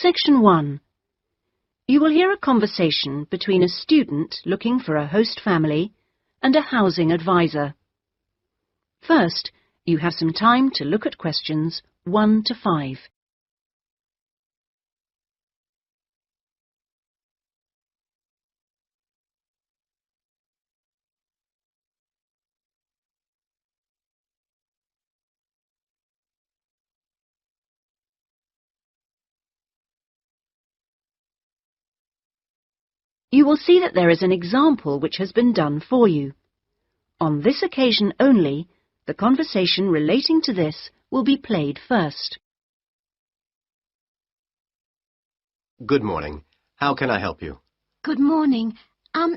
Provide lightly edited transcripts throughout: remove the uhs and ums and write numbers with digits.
Section 1. You will hear a conversation between a student looking for a host family and a housing advisor. First, you have some time to look at questions 1 to 5. You will see that there is an example which has been done for you. On this occasion only, the conversation relating to this will be played first. Good morning. How can I help you? Good morning. I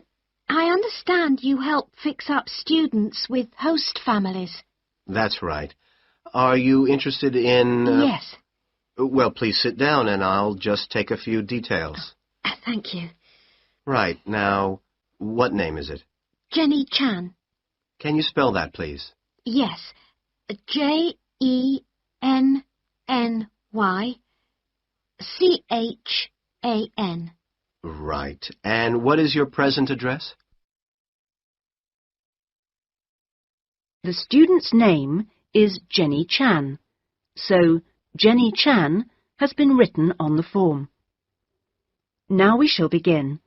understand you help fix up students with host families. That's right. Are you interested in... Yes. Well, please sit down and I'll just take a few details. Thank you. Right. Now, what name is it? Jenny Chan. Can you spell that, please? Yes. Jenny-Chan. Right. And what is your present address? The student's name is Jenny Chan, so Jenny Chan has been written on the form. Now we shall begin.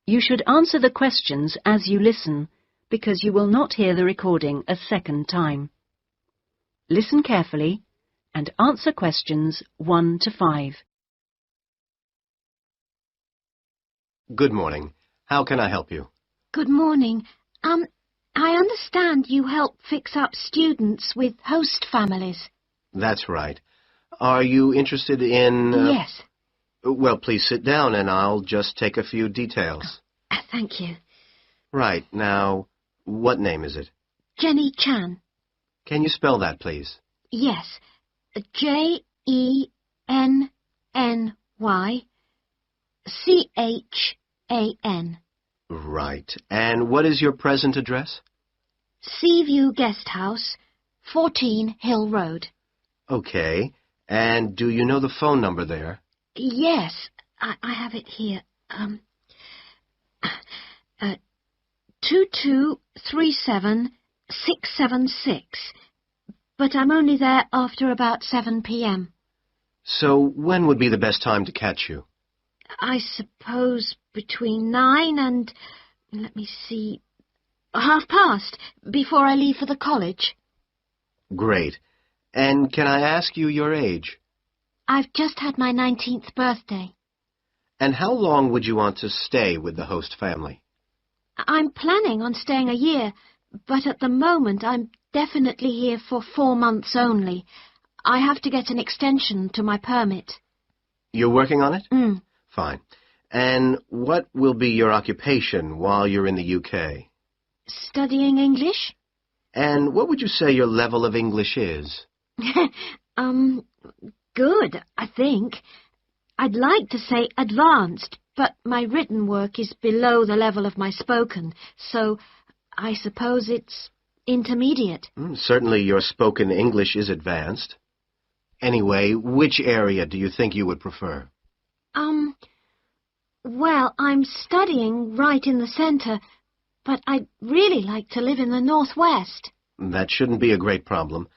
You should answer the questions as you listen, because you will not hear the recording a second time. Listen carefully and answer questions 1 to 5. Good morning. How can I help you? Good morning. I understand you help fix up students with host families. That's right. Are you interested in... Yes. Well, please sit down and I'll just take a few details. Thank you. Right. Now, what name is it? Jenny Chan. Can you spell that, please? Yes. Jenny-Chan. Right. And what is your present address? Seaview Guest House, 14 Hill Road. Okay. And do you know the phone number there? Yes, I have it here. 2237676. But I'm only there after about 7 p.m. So when would be the best time to catch you? I suppose between 9 and, let me see, past, before I leave for the college. Great. And can I ask you your age? I've just had my 19th birthday. And how long would you want to stay with the host family? I'm planning on staying a year, but at the moment I'm definitely here for 4 months only. I have to get an extension to my permit. You're working on it? Fine. And what will be your occupation while you're in the UK? Studying English? And what would you say your level of English is? Good, I think. I'd like to say advanced, but my written work is below the level of my spoken, so I suppose it's intermediate. Certainly your spoken English is advanced. Anyway, which area do you think you would prefer? Well, I'm studying right in the centre, but I'd really like to live in the northwest. That shouldn't be a great problem.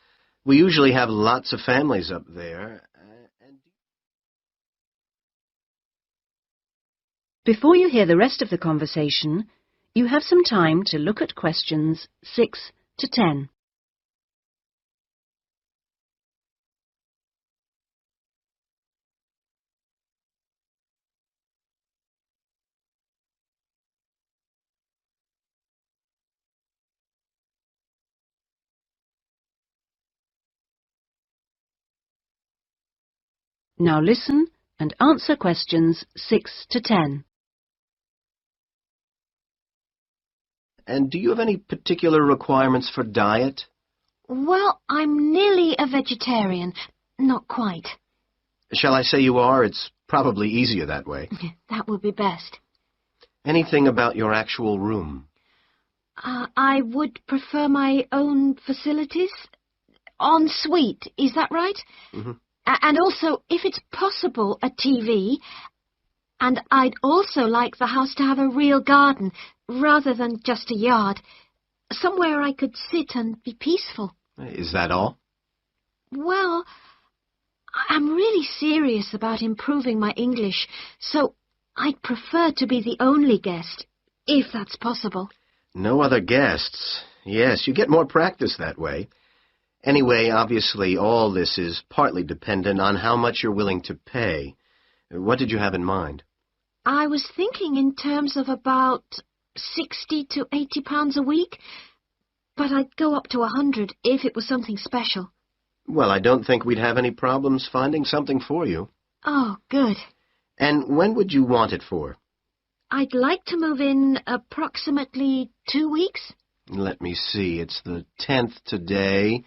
We usually have lots of families up there. Before you hear the rest of the conversation, you have some time to look at questions 6 to 10. Now listen and answer questions 6 to 10. And do you have any particular requirements for diet? Well, I'm nearly a vegetarian. Not quite. Shall I say you are? It's probably easier that way. That would be best. Anything about your actual room? I would prefer my own facilities. En suite, is that right? Mm-hmm. And also, if it's possible, a TV. And I'd also like the house to have a real garden, rather than just a yard. Somewhere I could sit and be peaceful. Is that all? Well, I'm really serious about improving my English, so I'd prefer to be the only guest, if that's possible. No other guests. Yes, you get more practice that way. Anyway, obviously, all this is partly dependent on how much you're willing to pay. What did you have in mind? I was thinking in terms of about £60 to £80 a week, but I'd go up to 100 if it was something special. Well, I don't think we'd have any problems finding something for you. Oh, good. And when would you want it for? I'd like to move in approximately 2 weeks. Let me see, it's the 10th today,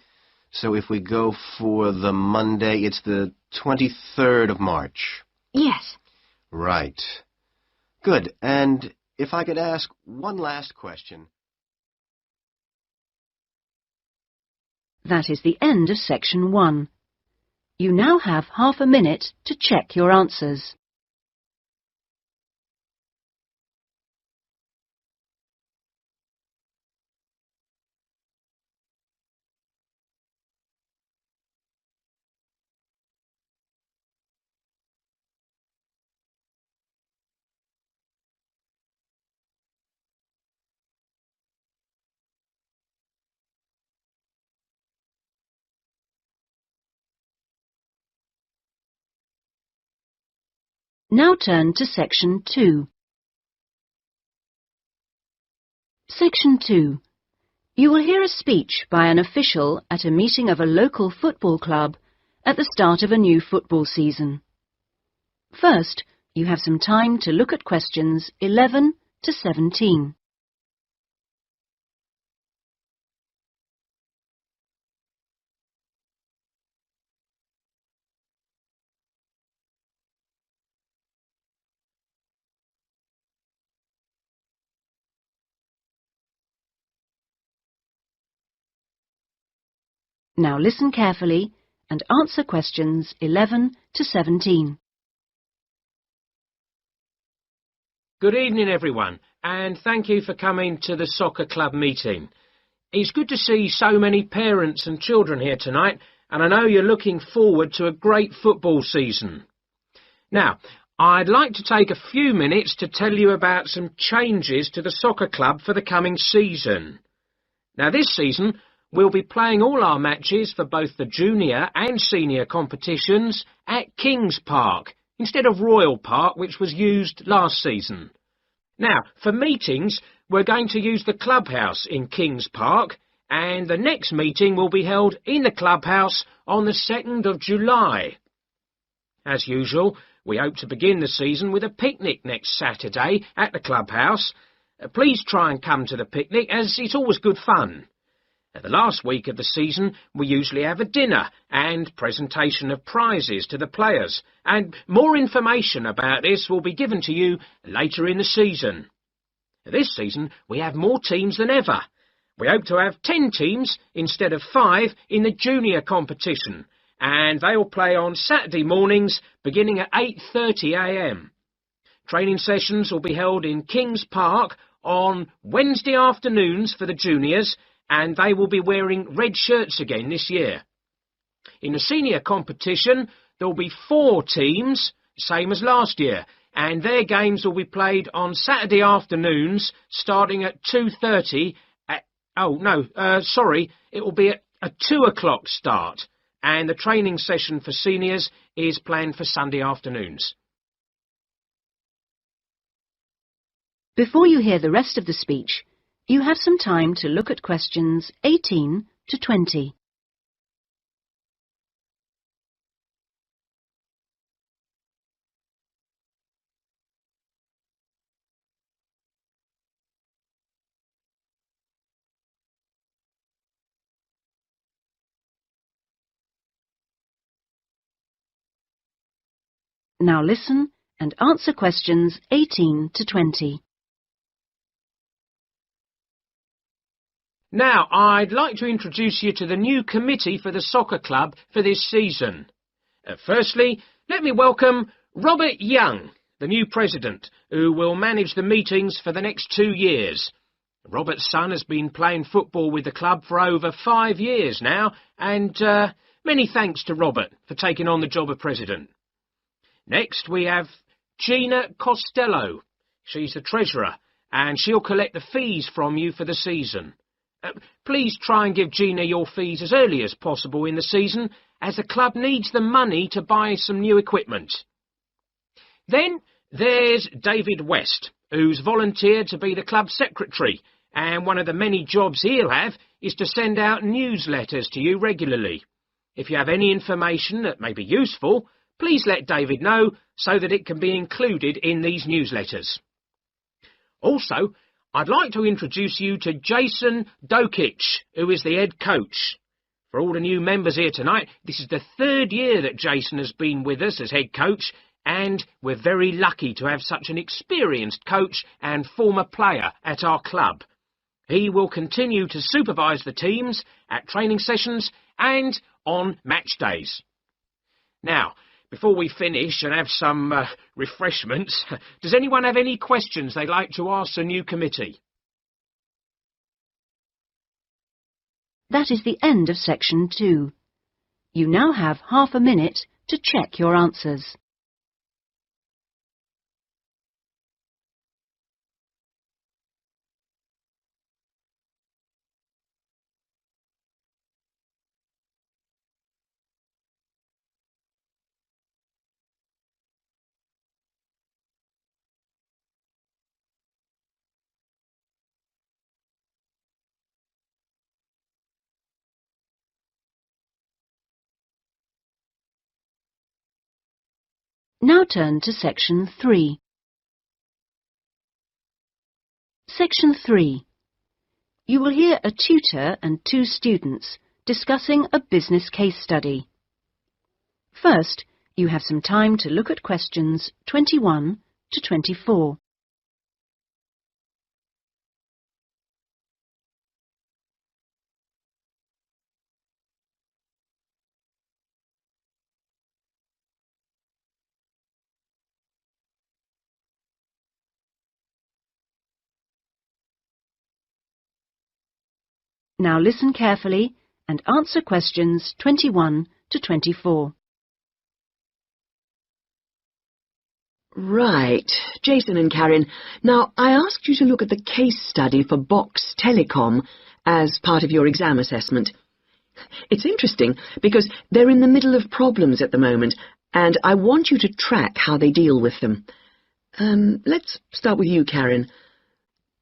so if we go for the Monday, it's the 23rd of March. Yes. Right. Good, and if I could ask one last question. That is the end of section 1. You now have half a minute to check your answers. Now turn to section 2. Section 2. You will hear a speech by an official at a meeting of a local football club at the start of a new football season. First, you have some time to look at questions 11 to 17. Now listen carefully and answer questions 11 to 17. Good evening, everyone, and thank you for coming to the soccer club meeting. It's good to see so many parents and children here tonight, and I know you're looking forward to a great football season. Now, I'd like to take a few minutes to tell you about some changes to the soccer club for the coming season. Now, this season, we'll be playing all our matches for both the junior and senior competitions at Kings Park, instead of Royal Park, which was used last season. Now, for meetings, we're going to use the clubhouse in Kings Park, and the next meeting will be held in the clubhouse on the 2nd of July. As usual, we hope to begin the season with a picnic next Saturday at the clubhouse. Please try and come to the picnic, as it's always good fun. The last week of the season, we usually have a dinner and presentation of prizes to the players, and more information about this will be given to you later in the season. This season, we have more teams than ever. We hope to have 10 teams instead of 5 in the junior competition, and they will play on Saturday mornings beginning at 8:30 a.m. Training sessions will be held in Kings Park on Wednesday afternoons for the juniors, and they will be wearing red shirts again this year. In the senior competition, there will be 4 teams, same as last year, and their games will be played on Saturday afternoons, starting at 2:30. It will be at a 2 o'clock start, and the training session for seniors is planned for Sunday afternoons. Before you hear the rest of the speech, you have some time to look at questions 18 to 20. Now listen and answer questions 18 to 20. Now, I'd like to introduce you to the new committee for the soccer club for this season. Firstly, let me welcome Robert Young, the new president, who will manage the meetings for the next 2 years. Robert's son has been playing football with the club for over 5 years now, and many thanks to Robert for taking on the job of president. Next, we have Gina Costello. She's the treasurer, and she'll collect the fees from you for the season. Please try and give Gina your fees as early as possible in the season, as the club needs the money to buy some new equipment. Then there's David West, who's volunteered to be the club secretary, and one of the many jobs he'll have is to send out newsletters to you regularly. If you have any information that may be useful, please let David know so that it can be included in these newsletters. Also, I'd like to introduce you to Jason Dokic, who is the head coach. For all the new members here tonight, this is the 3rd year that Jason has been with us as head coach, and we're very lucky to have such an experienced coach and former player at our club. He will continue to supervise the teams at training sessions and on match days. Now, before we finish and have some refreshments, does anyone have any questions they'd like to ask the new committee? That is the end of section 2. You now have half a minute to check your answers. Now turn to section 3. Section 3. You will hear a tutor and 2 students discussing a business case study. First, you have some time to look at questions 21 to 24. Now listen carefully and answer questions 21 to 24. Right, Jason and Karen. Now, I asked you to look at the case study for Box Telecom as part of your exam assessment. It's interesting because they're in the middle of problems at the moment, and I want you to track how they deal with them. Let's start with you, Karen.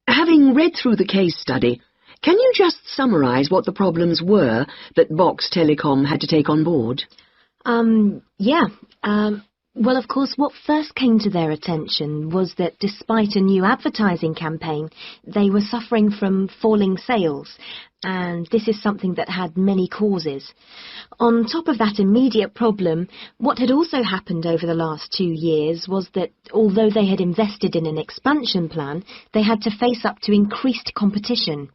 Having read through the case study, can you just summarise what the problems were that Box Telecom had to take on board? Well, of course, what first came to their attention was that despite a new advertising campaign, they were suffering from falling sales, and this is something that had many causes. On top of that immediate problem, what had also happened over the last 2 years was that although they had invested in an expansion plan, they had to face up to increased competition.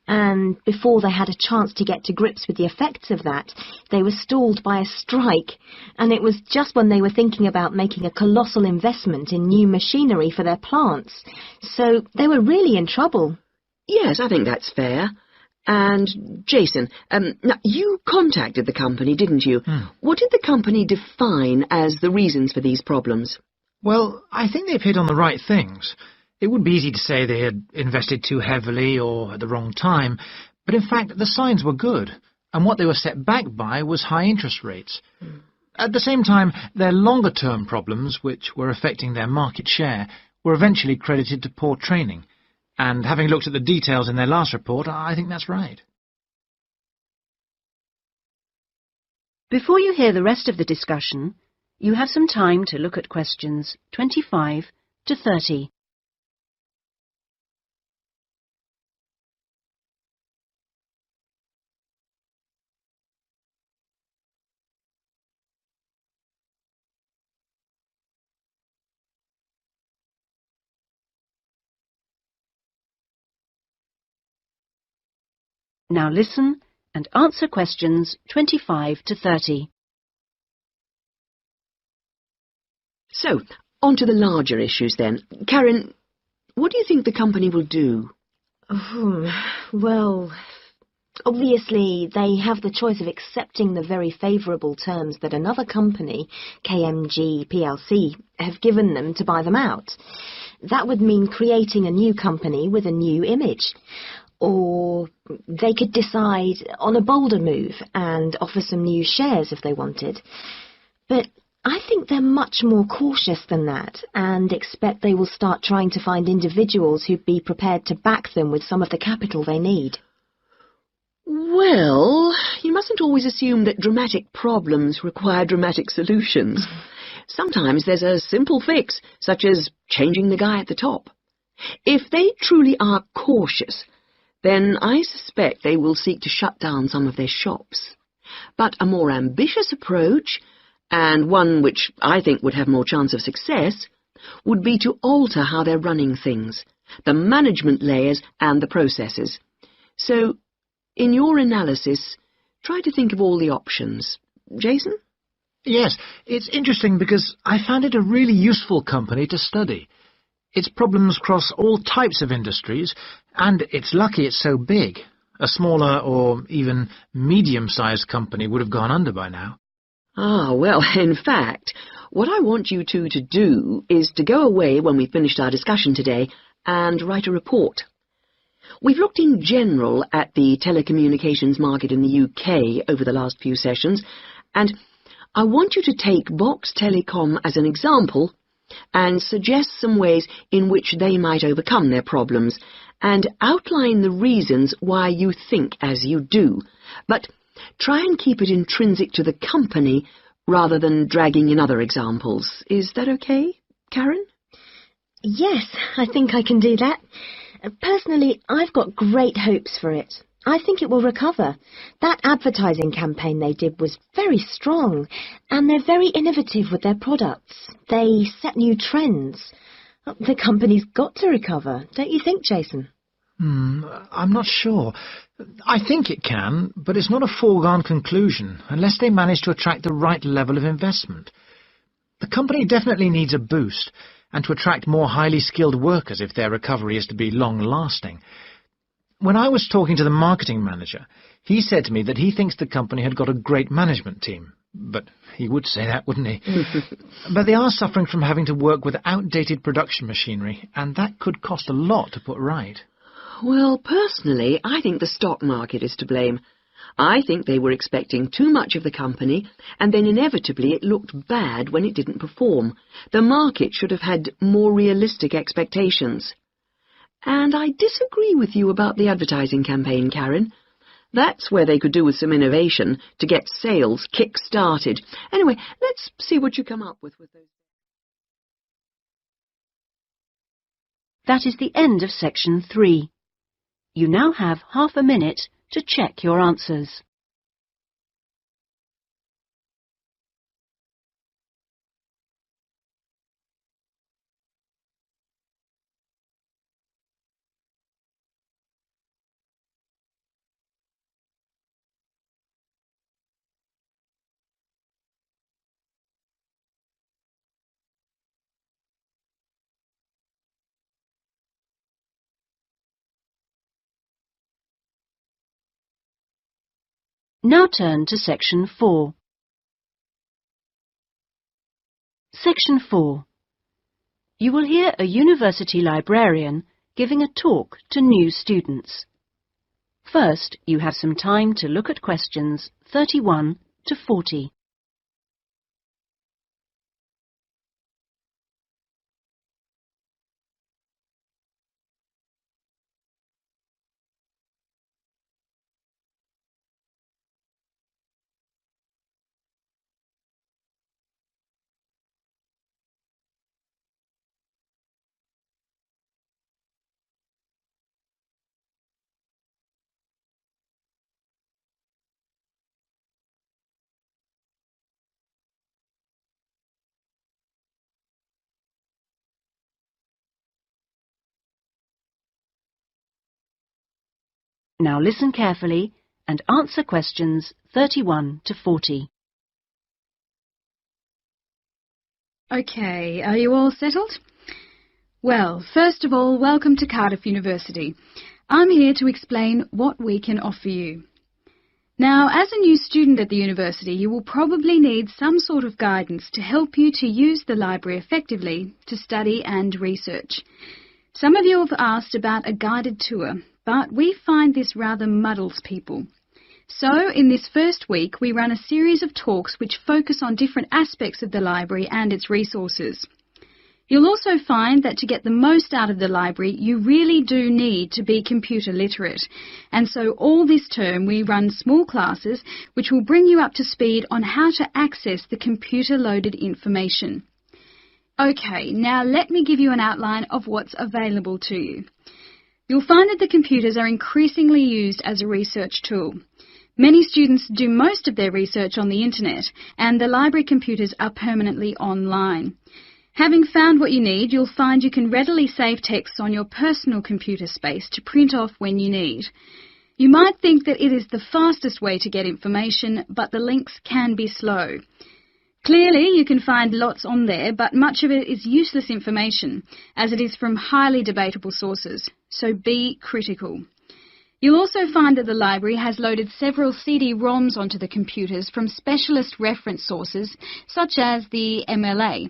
And before they had a chance to get to grips with the effects of that, they were stalled by a strike, and it was just when they were thinking about making a colossal investment in new machinery for their plants. So they were really in trouble. Yes, I think that's fair. And, Jason, now you contacted the company, didn't you? What did the company define as the reasons for these problems? Well, I think they've hit on the right things. It would be easy to say they had invested too heavily or at the wrong time, but in fact the signs were good, and what they were set back by was high interest rates. At the same time, their longer-term problems, which were affecting their market share, were eventually credited to poor training, and having looked at the details in their last report, I think that's right. Before you hear the rest of the discussion, you have some time to look at questions 25 to 30. Now listen and answer questions 25 to 30. So, on to the larger issues then. Karen, what do you think the company will do? Well, obviously they have the choice of accepting the very favourable terms that another company, KMG plc, have given them to buy them out. That would mean creating a new company with a new image. Or they could decide on a bolder move and offer some new shares if they wanted. But I think they're much more cautious than that and expect they will start trying to find individuals who'd be prepared to back them with some of the capital they need. Well, you mustn't always assume that dramatic problems require dramatic solutions. Sometimes there's a simple fix, such as changing the guy at the top. If they truly are cautious, then I suspect they will seek to shut down some of their shops. But a more ambitious approach, and one which I think would have more chance of success, would be to alter how they're running things, the management layers and the processes. So, in your analysis, try to think of all the options. Jason? Yes, it's interesting because I found it a really useful company to study. Its problems cross all types of industries, and it's lucky it's so big. A smaller or even medium-sized company would have gone under by now. Ah, well, in fact, what I want you two to do is to go away when we've finished our discussion today and write a report. We've looked in general at the telecommunications market in the UK over the last few sessions, and I want you to take Box Telecom as an example and suggest some ways in which they might overcome their problems, and outline the reasons why you think as you do, but try and keep it intrinsic to the company rather than dragging in other examples. Is that okay, Karen? Yes, I think I can do that. Personally, I've got great hopes for it. I think it will recover. That advertising campaign they did was very strong, and they're very innovative with their products. They set new trends. The company's got to recover, don't you think, Jason? I'm not sure. I think it can, but it's not a foregone conclusion unless they manage to attract the right level of investment. The company definitely needs a boost, and to attract more highly skilled workers if their recovery is to be long-lasting. When I was talking to the marketing manager, he said to me that he thinks the company had got a great management team. But he would say that, wouldn't he? But they are suffering from having to work with outdated production machinery, and that could cost a lot to put right. Well, personally, I think the stock market is to blame. I think they were expecting too much of the company, and then inevitably it looked bad when it didn't perform. The market should have had more realistic expectations. And I disagree with you about the advertising campaign, Karen. That's where they could do with some innovation to get sales kick-started. Anyway, let's see what you come up with those. That is the end of section 3. You now have half a minute to check your answers. Now turn to section 4. Section 4. You will hear a university librarian giving a talk to new students. First, you have some time to look at questions 31 to 40. Now listen carefully and answer questions 31 to 40. Okay, are you all settled? Well, first of all, welcome to Cardiff University. I'm here to explain what we can offer you. Now, as a new student at the university, you will probably need some sort of guidance to help you to use the library effectively to study and research. Some of you have asked about a guided tour, but we find this rather muddles people. So, in this first week, we run a series of talks which focus on different aspects of the library and its resources. You'll also find that to get the most out of the library, you really do need to be computer literate. And so all this term we run small classes which will bring you up to speed on how to access the computer-loaded information. Okay, now let me give you an outline of what's available to you. You'll find that the computers are increasingly used as a research tool. Many students do most of their research on the internet, and the library computers are permanently online. Having found what you need, you'll find you can readily save texts on your personal computer space to print off when you need. You might think that it is the fastest way to get information, but the links can be slow. Clearly, you can find lots on there, but much of it is useless information, as it is from highly debatable sources, so be critical. You'll also find that the library has loaded several CD-ROMs onto the computers from specialist reference sources, such as the MLA.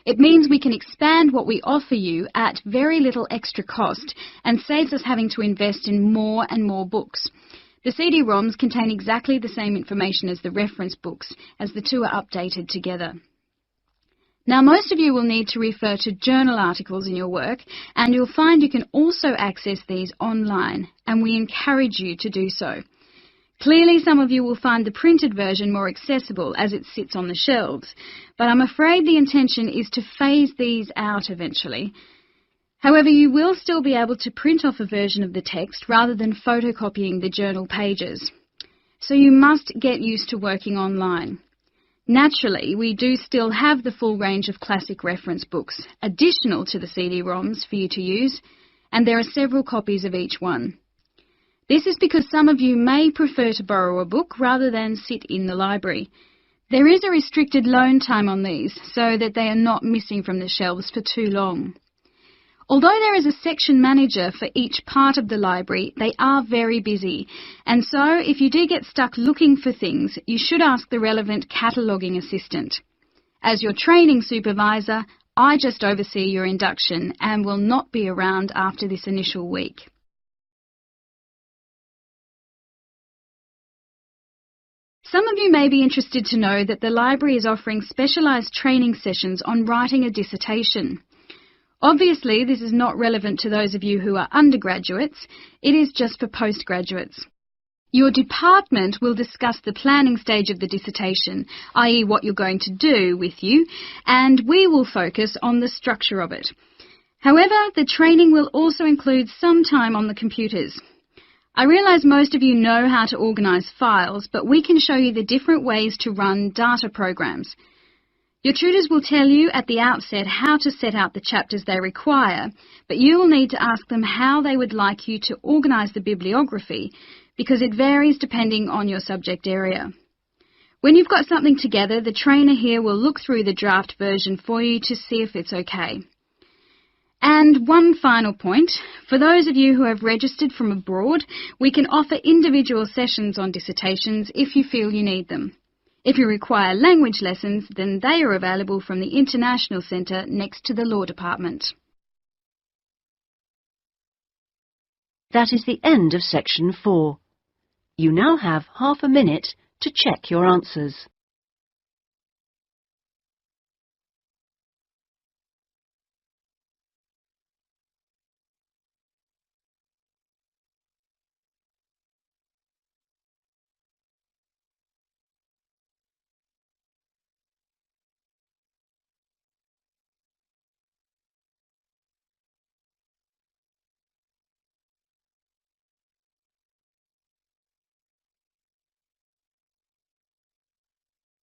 It means we can expand what we offer you at very little extra cost and saves us having to invest in more and more books. The CD-ROMs contain exactly the same information as the reference books, as the two are updated together. Now, most of you will need to refer to journal articles in your work, and you'll find you can also access these online, and we encourage you to do so. Clearly, some of you will find the printed version more accessible as it sits on the shelves, but I'm afraid the intention is to phase these out eventually. However, you will still be able to print off a version of the text rather than photocopying the journal pages. So you must get used to working online. Naturally, we do still have the full range of classic reference books, additional to the CD-ROMs for you to use, and there are several copies of each one. This is because some of you may prefer to borrow a book rather than sit in the library. There is a restricted loan time on these, so that they are not missing from the shelves for too long. Although there is a section manager for each part of the library, they are very busy, and so if you do get stuck looking for things, you should ask the relevant cataloguing assistant. As your training supervisor, I just oversee your induction and will not be around after this initial week. Some of you may be interested to know that the library is offering specialised training sessions on writing a dissertation. Obviously, this is not relevant to those of you who are undergraduates, it is just for postgraduates. Your department will discuss the planning stage of the dissertation, i.e. what you're going to do with you, and we will focus on the structure of it. However, the training will also include some time on the computers. I realise most of you know how to organise files, but we can show you the different ways to run data programs. Your tutors will tell you at the outset how to set out the chapters they require, but you will need to ask them how they would like you to organise the bibliography, because it varies depending on your subject area. When you've got something together, the trainer here will look through the draft version for you to see if it's okay. And one final point, for those of you who have registered from abroad, we can offer individual sessions on dissertations if you feel you need them. If you require language lessons, then they are available from the International Centre next to the Law Department. That is the end of section 4. You now have half a minute to check your answers.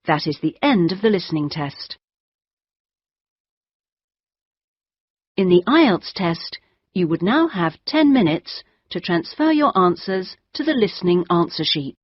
That is the end of the listening test. In the IELTS test, you would now have 10 minutes to transfer your answers to the listening answer sheet.